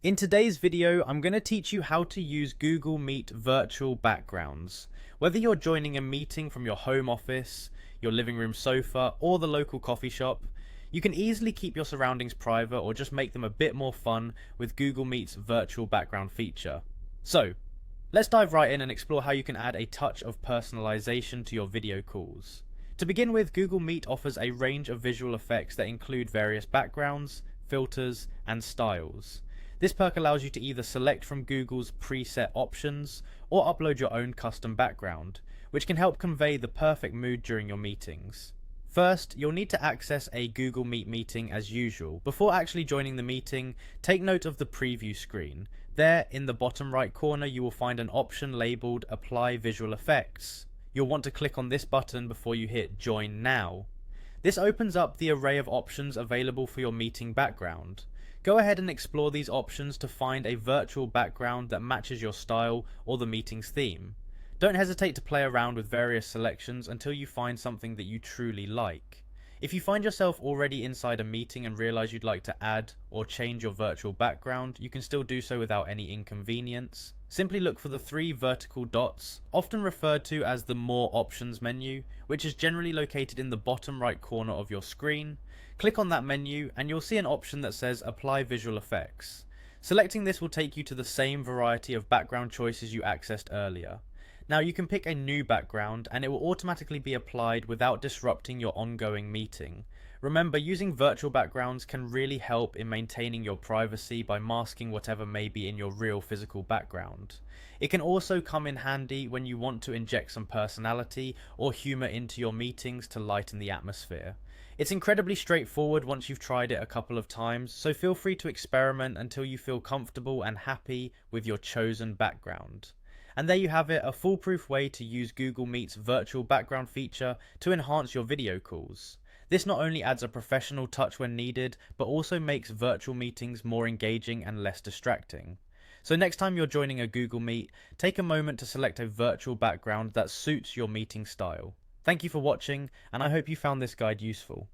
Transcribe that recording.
In today's video, I'm going to teach you how to use Google Meet virtual backgrounds. Whether you're joining a meeting from your home office, your living room sofa, or the local coffee shop, you can easily keep your surroundings private or just make them a bit more fun with Google Meet's virtual background feature. So, let's dive right in and explore how you can add a touch of personalization to your video calls. To begin with, Google Meet offers a range of visual effects that include various backgrounds, filters, and styles. This perk allows you to either select from Google's preset options or upload your own custom background, which can help convey the perfect mood during your meetings. First, you'll need to access a Google Meet meeting as usual. Before actually joining the meeting, take note of the preview screen. There, in the bottom right corner, you will find an option labeled Apply Visual Effects. You'll want to click on this button before you hit Join Now. This opens up the array of options available for your meeting background. Go ahead and explore these options to find a virtual background that matches your style or the meeting's theme. Don't hesitate to play around with various selections until you find something that you truly like. If you find yourself already inside a meeting and realize you'd like to add or change your virtual background, you can still do so without any inconvenience. Simply look for the three vertical dots, often referred to as the More Options menu, which is generally located in the bottom right corner of your screen. Click on that menu and you'll see an option that says Apply Visual Effects. Selecting this will take you to the same variety of background choices you accessed earlier. Now you can pick a new background and it will automatically be applied without disrupting your ongoing meeting. Remember, using virtual backgrounds can really help in maintaining your privacy by masking whatever may be in your real physical background. It can also come in handy when you want to inject some personality or humour into your meetings to lighten the atmosphere. It's incredibly straightforward once you've tried it a couple of times, so feel free to experiment until you feel comfortable and happy with your chosen background. And there you have it, a foolproof way to use Google Meet's virtual background feature to enhance your video calls. This not only adds a professional touch when needed, but also makes virtual meetings more engaging and less distracting. So next time you're joining a Google Meet, take a moment to select a virtual background that suits your meeting style. Thank you for watching, and I hope you found this guide useful.